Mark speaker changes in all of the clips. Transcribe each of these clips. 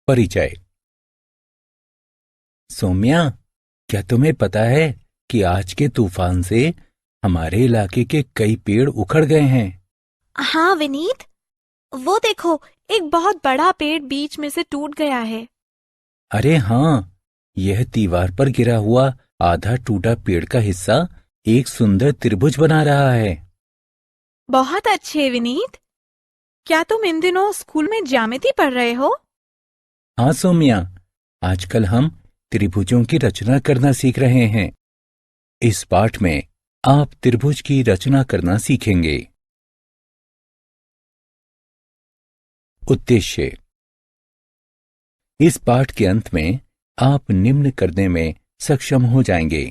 Speaker 1: परिचय। सौम्या, क्या तुम्हें पता है कि आज के तूफान से हमारे इलाके के कई पेड़ उखड़ गए हैं?
Speaker 2: हाँ विनीत, वो देखो, एक बहुत बड़ा पेड़ बीच में से टूट गया है।
Speaker 1: अरे हाँ, यह दीवार पर गिरा हुआ आधा टूटा पेड़ का हिस्सा एक सुंदर त्रिभुज बना रहा है।
Speaker 2: बहुत अच्छे विनीत। क्या तुम इन दिनों स्कूल में ज्यामिति पढ़ रहे हो?
Speaker 1: हाँ सौम्या, आजकल हम त्रिभुजों की रचना करना सीख रहे हैं। इस पाठ में आप त्रिभुज की रचना करना सीखेंगे। उद्देश्य। इस पाठ के अंत में आप निम्न करने में सक्षम हो जाएंगे।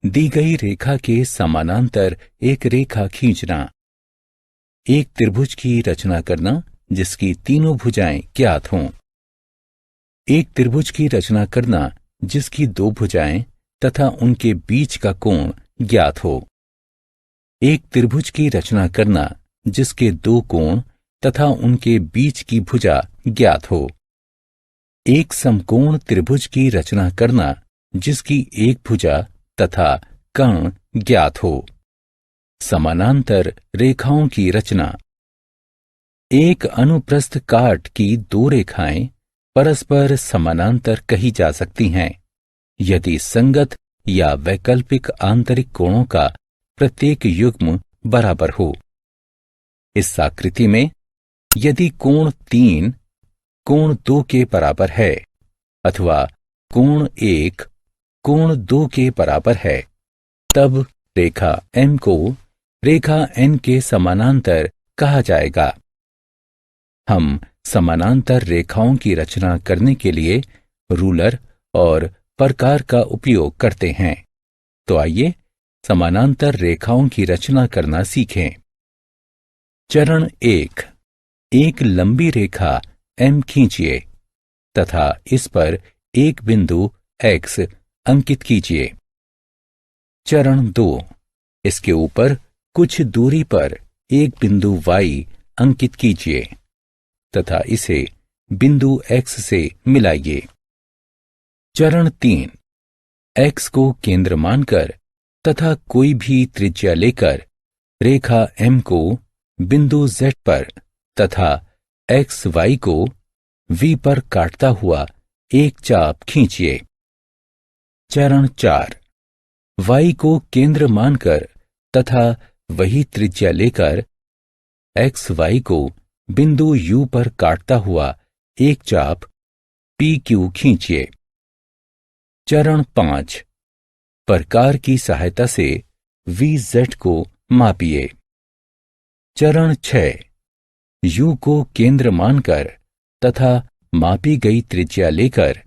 Speaker 1: दी गई रेखा के समानांतर एक रेखा खींचना, एक त्रिभुज की रचना करना जिसकी तीनों भुजाएं ज्ञात हों, एक त्रिभुज की रचना करना जिसकी दो भुजाएं तथा उनके बीच का कोण ज्ञात हो, एक त्रिभुज की रचना करना जिसके दो कोण तथा उनके बीच की भुजा ज्ञात हो, एक समकोण त्रिभुज की रचना करना जिसकी एक भुजा तथा कर्ण ज्ञात हो, समानांतर रेखाओं की रचना। एक अनुप्रस्थ काट की दो रेखाएं परस्पर समानांतर कही जा सकती हैं यदि संगत या वैकल्पिक आंतरिक कोणों का प्रत्येक युग्म बराबर हो। इस आकृति में यदि कोण 3 कोण 2 के बराबर है अथवा कोण 1 कोण 2 के बराबर है, तब रेखा M को रेखा N के समानांतर कहा जाएगा। हम समानांतर रेखाओं की रचना करने के लिए रूलर और प्रकार का उपयोग करते हैं। तो आइए समानांतर रेखाओं की रचना करना सीखें। चरण 1। एक लंबी रेखा M खींचिए तथा इस पर एक बिंदु X अंकित कीजिए। चरण 2। इसके ऊपर कुछ दूरी पर एक बिंदु Y अंकित कीजिए तथा इसे बिंदु X से मिलाइए। चरण 3। X को केंद्र मानकर तथा कोई भी त्रिज्या लेकर रेखा M को बिंदु Z पर तथा XY को V पर काटता हुआ एक चाप खींचिए। चरण 4। Y को केंद्र मानकर तथा वही त्रिज्या लेकर XY को बिंदु U पर काटता हुआ एक चाप PQ खींचिए। चरण 5। प्रकार की सहायता से VZ को मापिए। चरण 6। U को केंद्र मानकर तथा मापी गई त्रिज्या लेकर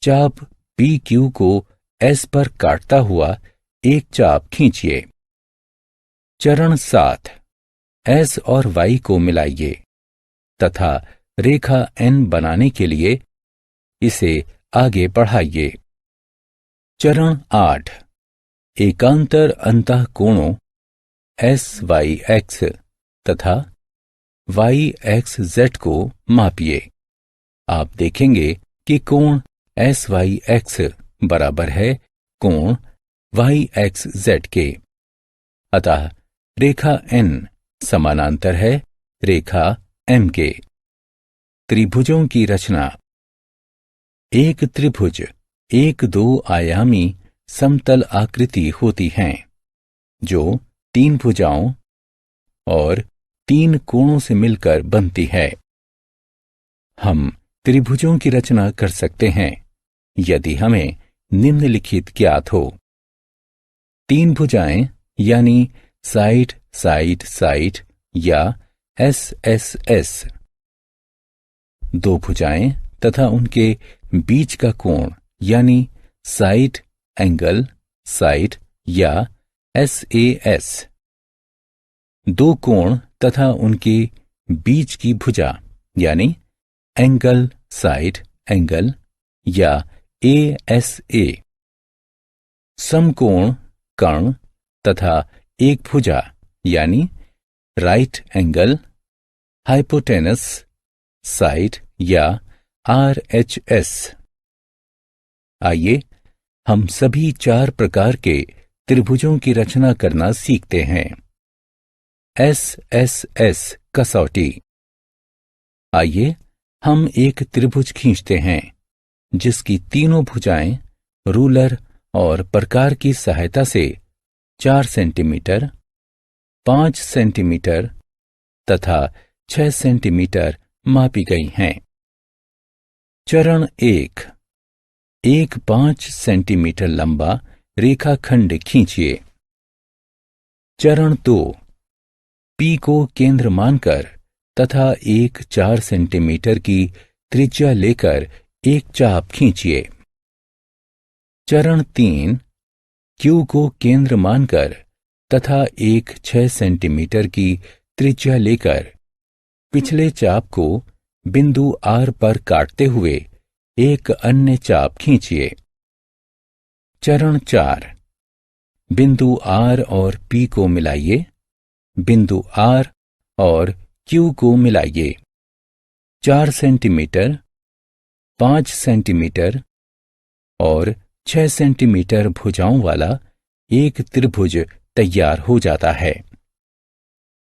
Speaker 1: चाप PQ को S पर काटता हुआ एक चाप खींचिए। चरण 7। S और Y को मिलाइए तथा रेखा N बनाने के लिए इसे आगे बढ़ाइए। चरण 8। एकांतर अंतःकोणों SYX तथा YXZ को मापिए। आप देखेंगे कि कोण SYX बराबर है कोण YXZ के, अतः रेखा N समानांतर है रेखा M के। त्रिभुजों की रचना। एक त्रिभुज एक दो आयामी समतल आकृति होती हैं जो 3 भुजाओं और 3 कोणों से मिलकर बनती है। हम त्रिभुजों की रचना कर सकते हैं यदि हमें निम्नलिखित ज्ञात हो। 3 भुजाएं यानी साइड साइड साइड या SSS, 2 भुजाएं तथा उनके बीच का कोण यानी साइड एंगल साइड या SAS, 2 कोण तथा उनके बीच की भुजा यानी एंगल साइड एंगल या ASA, समकोण कर्ण तथा एक भुजा यानी राइट एंगल हाइपोटेनस साइड या RHS। आइए हम सभी 4 प्रकार के त्रिभुजों की रचना करना सीखते हैं। SSS कसौटी। आइए हम एक त्रिभुज खींचते हैं जिसकी तीनों भुजाएं रूलर और प्रकार की सहायता से 4 सेंटीमीटर, 5 सेंटीमीटर तथा 6 सेंटीमीटर मापी गई हैं। चरण 1, एक 5 सेंटीमीटर लंबा रेखाखंड खींचिए। चरण 2, P को केंद्र मानकर तथा एक 4 सेंटीमीटर की त्रिज्या लेकर एक चाप खींचिए। चरण 3, Q को केंद्र मानकर तथा एक 6 सेंटीमीटर की त्रिज्या लेकर पिछले चाप को बिंदु R पर काटते हुए एक अन्य चाप खींचिए। चरण 4, बिंदु R और P को मिलाइए, बिंदु R और Q को मिलाइए। 4 सेंटीमीटर, 5 सेंटीमीटर और 6 सेंटीमीटर भुजाओं वाला एक त्रिभुज तैयार हो जाता है।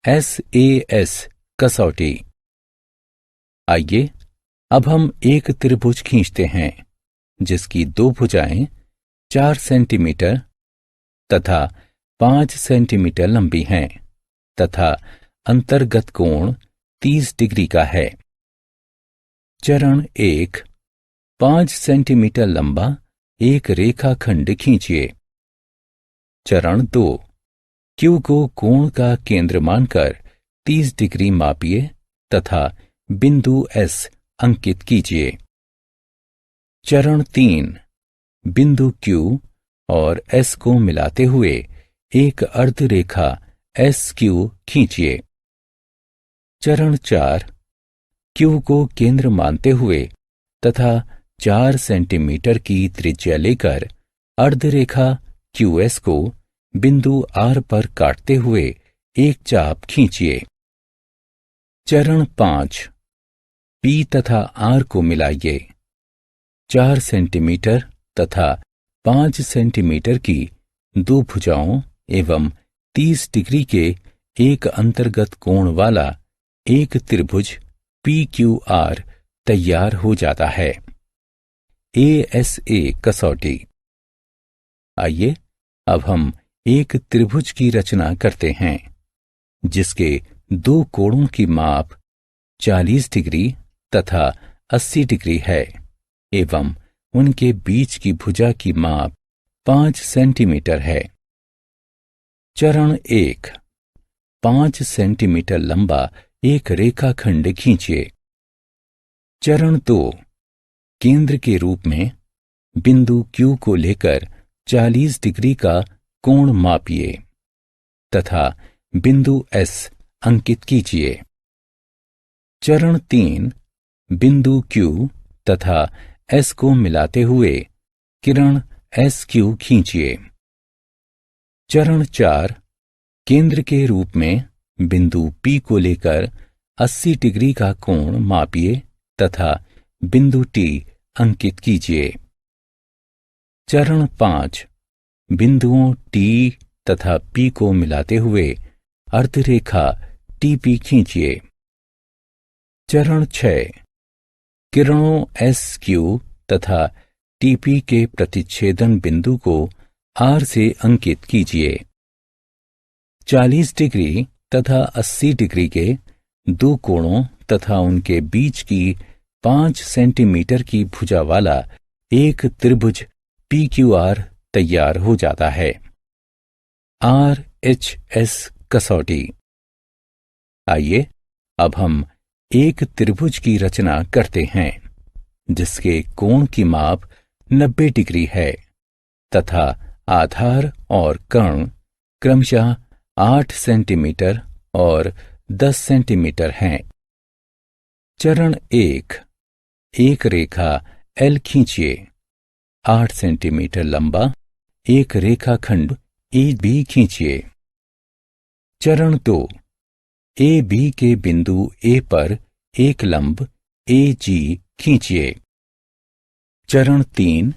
Speaker 1: SAS कसौटी। आइए अब हम एक त्रिभुज खींचते हैं जिसकी 2 भुजाएं 4 सेंटीमीटर तथा 5 सेंटीमीटर लंबी हैं तथा अंतर्गत कोण 30 डिग्री का है। चरण 1, 5 सेंटीमीटर लंबा एक रेखाखंड खींचिए। चरण 2, Q को कोण का केंद्र मानकर 30 डिग्री मापिए तथा बिंदु S अंकित कीजिए। चरण 3, बिंदु Q और S को मिलाते हुए एक अर्धरेखा SQ खींचिए। चरण 4, Q को केंद्र मानते हुए तथा 4 सेंटीमीटर की त्रिज्या लेकर अर्धरेखा QS को बिंदु R पर काटते हुए एक चाप खींचिए। चरण 5, P तथा R को मिलाइए। 4 सेंटीमीटर तथा 5 सेंटीमीटर की 2 भुजाओं एवं 30 डिग्री के एक अंतर्गत कोण वाला एक त्रिभुज PQR तैयार हो जाता है। ASA कसौटी। आइए अब हम एक त्रिभुज की रचना करते हैं जिसके 2 कोणों की माप 40 डिग्री तथा 80 डिग्री है एवं उनके बीच की भुजा की माप 5 सेंटीमीटर है। चरण 1, 5 सेंटीमीटर लंबा एक रेखाखंड खींचिए। चरण 2, केंद्र के रूप में बिंदु Q को लेकर 40 डिग्री का कोण मापिए तथा बिंदु S अंकित कीजिए। चरण 3, बिंदु Q तथा S को मिलाते हुए किरण SQ खींचिए। चरण 4, केंद्र के रूप में बिंदु P को लेकर 80 डिग्री का कोण मापिए तथा बिंदु T अंकित कीजिए। चरण 5, बिंदुओं T तथा P को मिलाते हुए अर्धरेखा TP खींचिए। चरण 6, किरणों SQ तथा TP के प्रतिच्छेदन बिंदु को R से अंकित कीजिए। 40 डिग्री तथा 80 डिग्री के 2 कोणों तथा उनके बीच की 5 सेंटीमीटर की भुजा वाला एक त्रिभुज PQR तैयार हो जाता है। RHS कसौटी। आइए अब हम एक त्रिभुज की रचना करते हैं जिसके कोण की माप 90 डिग्री है तथा आधार और कर्ण क्रमशः 8 सेंटीमीटर और 10 सेंटीमीटर हैं। चरण 1, एक रेखा L खींचिए। 8 सेंटीमीटर लंबा एक रेखाखंड AB खींचिए। चरण 2, AB के बिंदु A पर एक लंब AG खींचिए। चरण 3,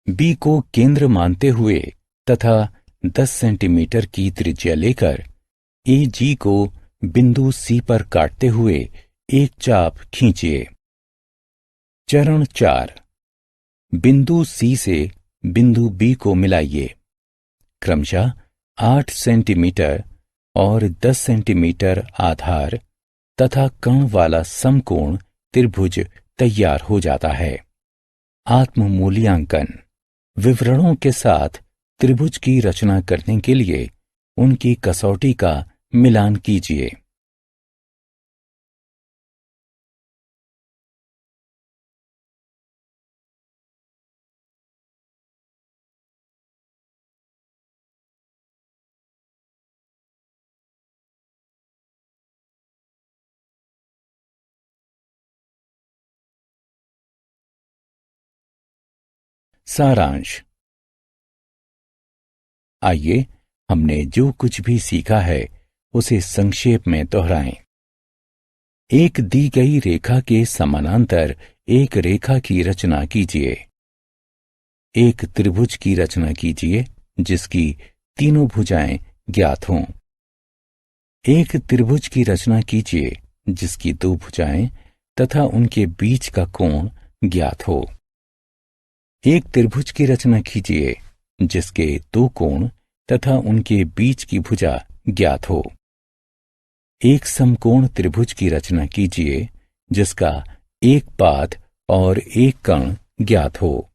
Speaker 1: B को केंद्र मानते हुए तथा 10 सेंटीमीटर की त्रिज्या लेकर AG को बिंदु C पर काटते हुए एक चाप खींचिए। चरण 4, बिंदु C से बिंदु B को मिलाइए। क्रमशः 8 सेंटीमीटर और 10 सेंटीमीटर आधार तथा कण वाला समकोण त्रिभुज तैयार हो जाता है। आत्म मूल्यांकन। विवरणों के साथ त्रिभुज की रचना करने के लिए उनकी कसौटी का मिलान कीजिए। सारांश। आइए हमने जो कुछ भी सीखा है उसे संक्षेप में दोहराएं। एक दी गई रेखा के समानांतर एक रेखा की रचना कीजिए। एक त्रिभुज की रचना कीजिए जिसकी तीनों भुजाएं ज्ञात हों। एक त्रिभुज की रचना कीजिए जिसकी 2 भुजाएं तथा उनके बीच का कोण ज्ञात हो। एक त्रिभुज की रचना कीजिए जिसके 2 कोण तथा उनके बीच की भुजा ज्ञात हो। एक समकोण त्रिभुज की रचना कीजिए जिसका एक पाद और एक कण ज्ञात हो।